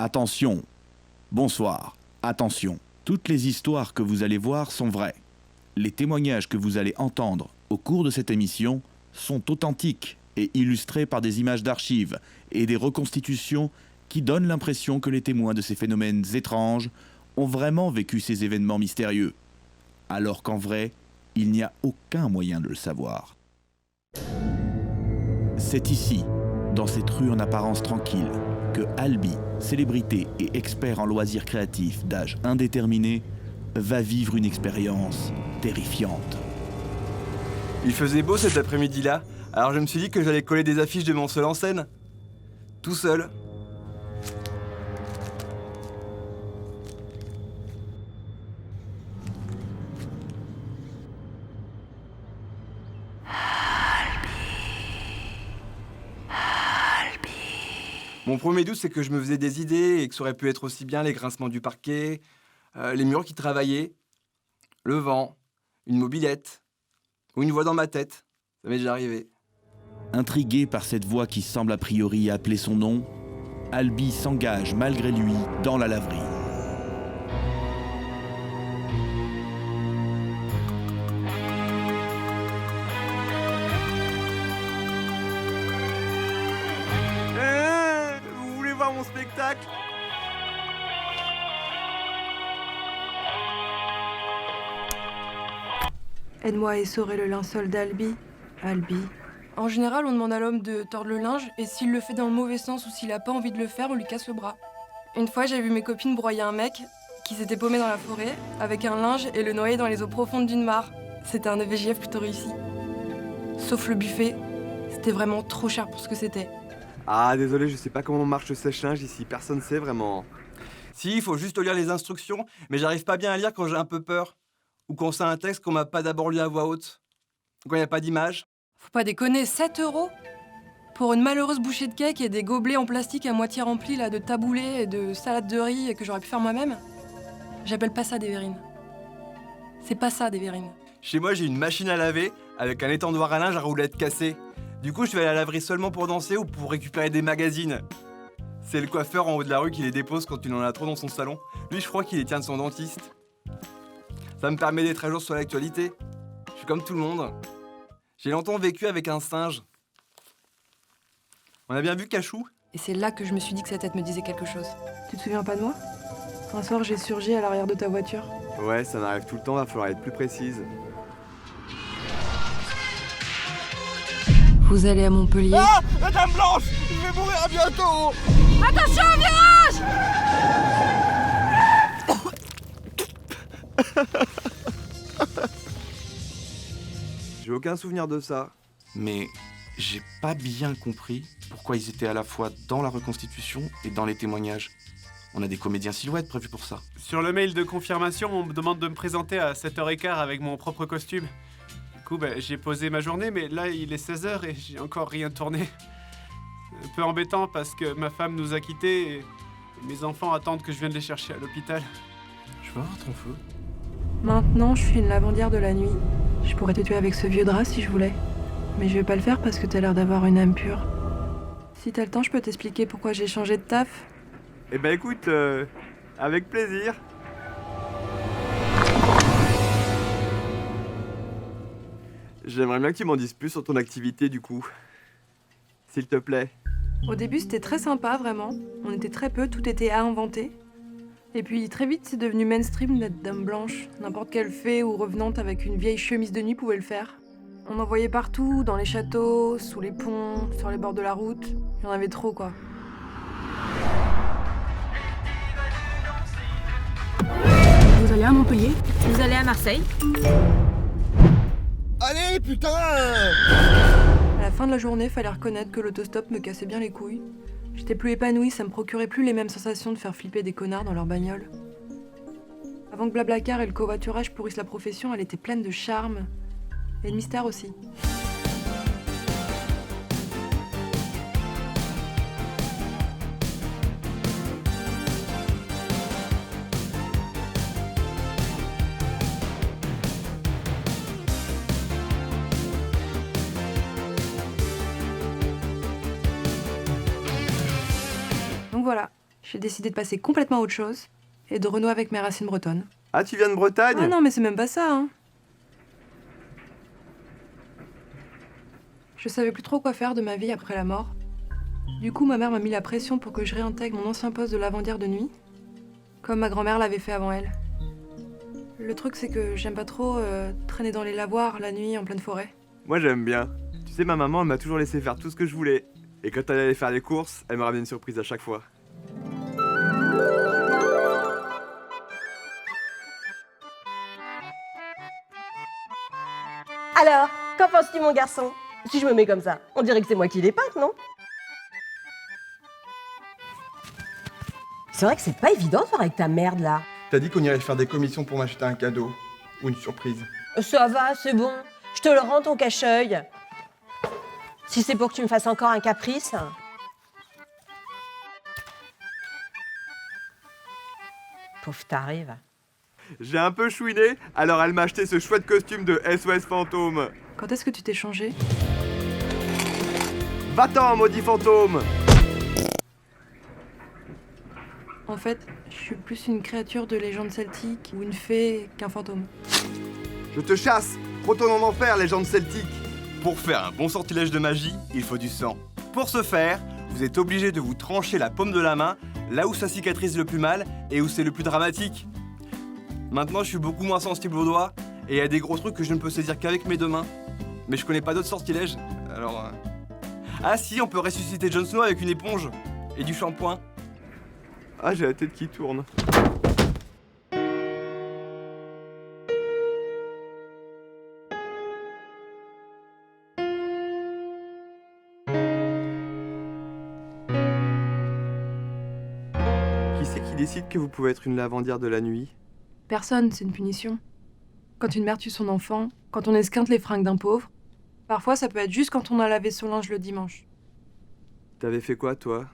Attention. Bonsoir. Attention. Toutes les histoires que vous allez voir sont vraies. Les témoignages que vous allez entendre au cours de cette émission sont authentiques et illustrés par des images d'archives et des reconstitutions qui donnent l'impression que les témoins de ces phénomènes étranges ont vraiment vécu ces événements mystérieux, alors qu'en vrai, il n'y a aucun moyen de le savoir. C'est ici, dans cette rue en apparence tranquille, que Albi, célébrité et expert en loisirs créatifs d'âge indéterminé, va vivre une expérience terrifiante. Il faisait beau cet après-midi-là, alors je me suis dit que j'allais coller des affiches de mon seul en scène. Tout seul. Mon premier doute, c'est que je me faisais des idées et que ça aurait pu être aussi bien les grincements du parquet, les murs qui travaillaient, le vent, une mobilette ou une voix dans ma tête. Ça m'est déjà arrivé. Intrigué par cette voix qui semble a priori appeler son nom, Albi s'engage malgré lui dans la laverie. Vous voulez voir mon spectacle ? Aide-moi à essorer le linceul d'Albi. Albi. En général, on demande à l'homme de tordre le linge, et s'il le fait dans le mauvais sens ou s'il a pas envie de le faire, on lui casse le bras. Une fois, j'ai vu mes copines broyer un mec qui s'était paumé dans la forêt avec un linge et le noyer dans les eaux profondes d'une mare. C'était un EVJF plutôt réussi. Sauf le buffet, c'était vraiment trop cher pour ce que c'était. Ah, désolé, je sais pas comment marche le sèche-linge ici, personne sait vraiment. Si, il faut juste lire les instructions, mais j'arrive pas bien à lire quand j'ai un peu peur. Ou quand c'est un texte qu'on m'a pas d'abord lu à voix haute. Ou quand il n'y a pas d'image. Faut pas déconner, 7 € pour une malheureuse bouchée de cake et des gobelets en plastique à moitié remplis là, de taboulés et de salade de riz que j'aurais pu faire moi-même. J'appelle pas ça des verrines. C'est pas ça des verrines. Chez moi, j'ai une machine à laver avec un étendoir à linge à roulettes cassées. Du coup, je vais à la laverie seulement pour danser ou pour récupérer des magazines. C'est le coiffeur en haut de la rue qui les dépose quand il en a trop dans son salon. Lui, je crois qu'il les tient de son dentiste. Ça me permet d'être à jour sur l'actualité. Je suis comme tout le monde. J'ai longtemps vécu avec un singe. On a bien vu Cachou ? Et c'est là que je me suis dit que sa tête me disait quelque chose. Tu te souviens pas de moi? Un soir, j'ai surgi à l'arrière de ta voiture. Ouais, ça m'arrive tout le temps, va falloir être plus précise. Vous allez à Montpellier. Ah, la Dame Blanche, je vais mourir bientôt. Attention au virage! J'ai aucun souvenir de ça. Mais j'ai pas bien compris pourquoi ils étaient à la fois dans la reconstitution et dans les témoignages. On a des comédiens silhouettes prévus pour ça. Sur le mail de confirmation, on me demande de me présenter à 7h15 avec mon propre costume. Du coup, j'ai posé ma journée, mais là, il est 16h et j'ai encore rien tourné. C'est un peu embêtant parce que ma femme nous a quittés et mes enfants attendent que je vienne les chercher à l'hôpital. Je peux avoir ton feu? Maintenant, je suis une lavandière de la nuit. Je pourrais te tuer avec ce vieux drap si je voulais. Mais je vais pas le faire parce que t'as l'air d'avoir une âme pure. Si t'as le temps, je peux t'expliquer pourquoi j'ai changé de taf. Eh ben écoute, avec plaisir. J'aimerais bien que tu m'en dises plus sur ton activité du coup. S'il te plaît. Au début, c'était très sympa, vraiment. On était très peu, tout était à inventer. Et puis, très vite, c'est devenu mainstream d'être dame blanche. N'importe quelle fée ou revenante avec une vieille chemise de nuit pouvait le faire. On en voyait partout, dans les châteaux, sous les ponts, sur les bords de la route. Il y en avait trop, quoi. Vous allez à Montpellier? Vous allez à Marseille? Allez, putain! À la fin de la journée, fallait reconnaître que l'autostop me cassait bien les couilles. J'étais plus épanouie, ça me procurait plus les mêmes sensations de faire flipper des connards dans leur bagnole. Avant que Blablacar et le covoiturage pourrissent la profession, elle était pleine de charme. Et de mystère aussi. Donc voilà, J'ai décidé de passer complètement à autre chose et de renouer avec mes racines bretonnes. Ah, tu viens de Bretagne? Ah non, mais c'est même pas ça, hein. Je savais plus trop quoi faire de ma vie après la mort. Du coup, ma mère m'a mis la pression pour que je réintègre mon ancien poste de lavandière de nuit, comme ma grand-mère l'avait fait avant elle. Le truc, c'est que j'aime pas trop traîner dans les lavoirs la nuit en pleine forêt. Moi, j'aime bien. Tu sais, ma maman, elle m'a toujours laissé faire tout ce que je voulais. Et quand elle allait faire les courses, elle me ramenait une surprise à chaque fois. Alors, qu'en penses-tu, mon garçon? Si je me mets comme ça, on dirait que c'est moi qui les peinte, non? C'est vrai que c'est pas évident de faire avec ta merde, là. T'as dit qu'on irait faire des commissions pour m'acheter un cadeau. Ou une surprise. Ça va, c'est bon. Je te le rends, ton cache-œil. Si c'est pour que tu me fasses encore un caprice... Pauvre t'arrive. J'ai un peu chouiné, alors elle m'a acheté ce chouette costume de SOS Fantôme. Quand est-ce que tu t'es changé? Va-t'en, maudit fantôme! En fait, je suis plus une créature de légende celtique ou une fée qu'un fantôme. Je te chasse! Retourne en enfer, légende celtique! Pour faire un bon sortilège de magie, il faut du sang. Pour ce faire, vous êtes obligé de vous trancher la paume de la main, là où ça cicatrise le plus mal et où c'est le plus dramatique. Maintenant, je suis beaucoup moins sensible aux doigts, et il y a des gros trucs que je ne peux saisir qu'avec mes deux mains. Mais je connais pas d'autres sortilèges, alors... Ah si, on peut ressusciter Jon Snow avec une éponge et du shampoing. Ah, j'ai la tête qui tourne. Qui c'est qui décide que vous pouvez être une lavandière de la nuit? Personne, c'est une punition. Quand une mère tue son enfant, quand on esquinte les fringues d'un pauvre, parfois ça peut être juste quand on a lavé son linge le dimanche. T'avais fait quoi, toi?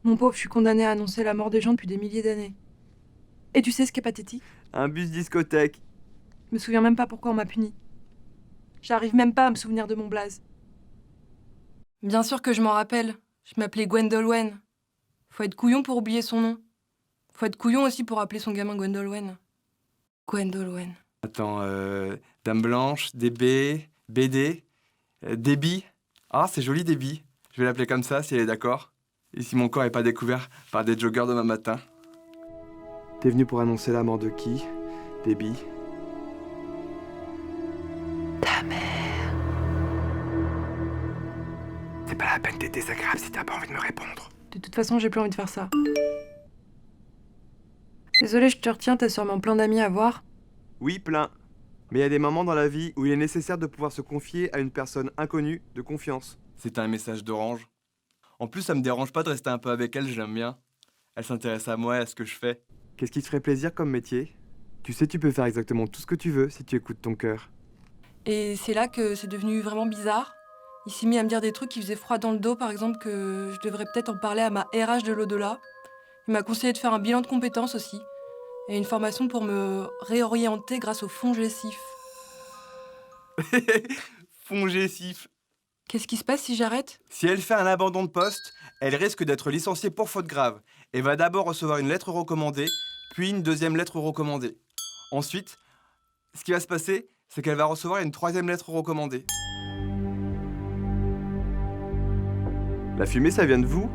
Mon pauvre, je suis condamnée à annoncer la mort des gens depuis des milliers d'années. Et tu sais ce qui est pathétique? Un bus discothèque. Je me souviens même pas pourquoi on m'a puni. J'arrive même pas à me souvenir de mon blaze. Bien sûr que je m'en rappelle. Je m'appelais Gwendolwen. Faut être couillon pour oublier son nom. Faut être couillon aussi pour appeler son gamin Gwendolwen. Gwendolwen. Attends, Dame Blanche, DB, BD, Déby. Ah, c'est joli Déby. Je vais l'appeler comme ça si elle est d'accord. Et si mon corps n'est pas découvert par des joggers demain matin. T'es venu pour annoncer la mort de qui, Déby? Ta mère. C'est pas la peine d'être désagréable si t'as pas envie de me répondre. De toute façon, j'ai plus envie de faire ça. Désolée, je te retiens, t'as sûrement plein d'amis à voir. Oui, plein. Mais il y a des moments dans la vie où il est nécessaire de pouvoir se confier à une personne inconnue de confiance. C'était un message d'Orange. En plus, ça me dérange pas de rester un peu avec elle, je l'aime bien. Elle s'intéresse à moi et à ce que je fais. Qu'est-ce qui te ferait plaisir comme métier? Tu sais, tu peux faire exactement tout ce que tu veux si tu écoutes ton cœur. Et c'est là que c'est devenu vraiment bizarre. Il s'est mis à me dire des trucs qui faisaient froid dans le dos, par exemple que je devrais peut-être en parler à ma RH de l'au-delà. Il m'a conseillé de faire un bilan de compétences aussi. Et une formation pour me réorienter grâce au FONGECIF. FONGECIF. Qu'est-ce qui se passe si j'arrête? Si elle fait un abandon de poste, elle risque d'être licenciée pour faute grave et va d'abord recevoir une lettre recommandée, puis une deuxième lettre recommandée. Ensuite, ce qui va se passer, c'est qu'elle va recevoir une troisième lettre recommandée. La fumée, ça vient de vous?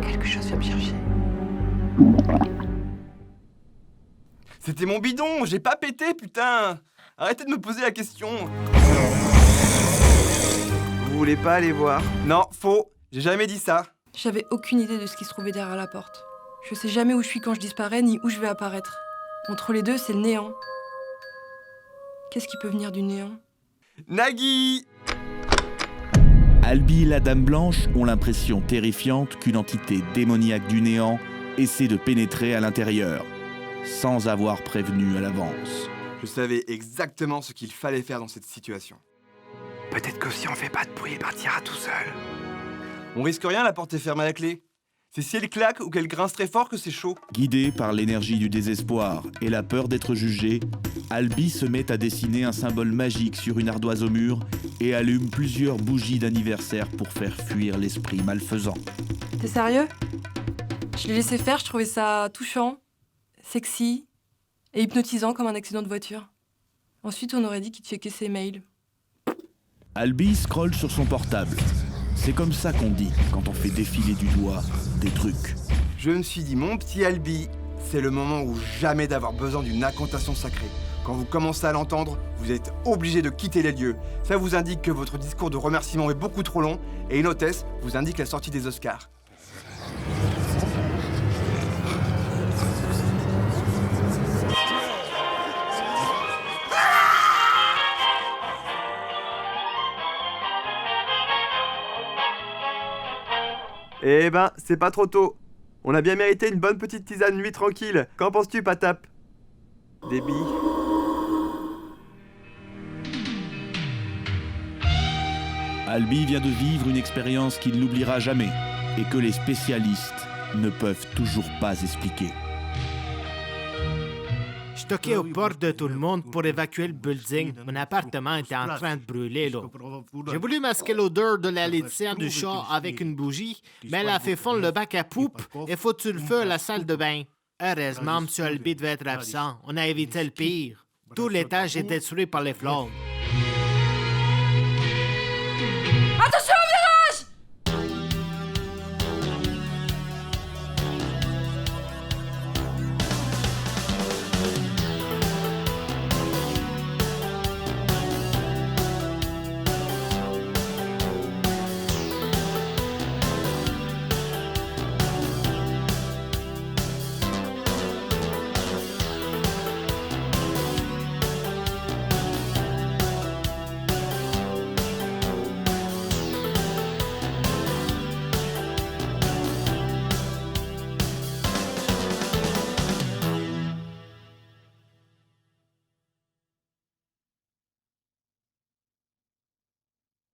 Quelque chose vient me chercher. C'était mon bidon, j'ai pas pété, putain! Arrêtez de me poser la question. Vous voulez pas aller voir? Non, faux, j'ai jamais dit ça. J'avais aucune idée de ce qui se trouvait derrière la porte. Je sais jamais où je suis quand je disparais, ni où je vais apparaître. Entre les deux, c'est le néant. Qu'est-ce qui peut venir du néant? Nagui! Albi et la Dame Blanche ont l'impression terrifiante qu'une entité démoniaque du néant essaie de pénétrer à l'intérieur, sans avoir prévenu à l'avance. Je savais exactement ce qu'il fallait faire dans cette situation. Peut-être que si on fait pas de bruit, il partira tout seul. On risque rien, la porte est fermée à la clé. C'est si elle claque ou qu'elle grince très fort que c'est chaud. Guidé par l'énergie du désespoir et la peur d'être jugé, Albi se met à dessiner un symbole magique sur une ardoise au mur et allume plusieurs bougies d'anniversaire pour faire fuir l'esprit malfaisant. T'es sérieux? Je l'ai laissé faire, je trouvais ça touchant, sexy et hypnotisant comme un accident de voiture. Ensuite, on aurait dit qu'il checkait ses mails. Albi scrolle sur son portable. C'est comme ça qu'on dit quand on fait défiler du doigt des trucs. Je me suis dit, mon petit Albi, c'est le moment où jamais d'avoir besoin d'une incantation sacrée. Quand vous commencez à l'entendre, vous êtes obligé de quitter les lieux. Ça vous indique que votre discours de remerciement est beaucoup trop long et une hôtesse vous indique la sortie des Oscars. Eh ben, c'est pas trop tôt. On a bien mérité une bonne petite tisane nuit tranquille. Qu'en penses-tu, Patap? Des billes. Albi vient de vivre une expérience qu'il n'oubliera jamais et que les spécialistes ne peuvent toujours pas expliquer. Je toquais aux portes de tout le monde pour évacuer le building. Mon appartement était en train de brûler, là. J'ai voulu masquer l'odeur de la litière du chat avec une bougie, mais elle a fait fondre le bac à poupe et foutu le feu à la salle de bain. Heureusement, M. Albi devait être absent. On a évité le pire. Tout l'étage était détruit par les flammes.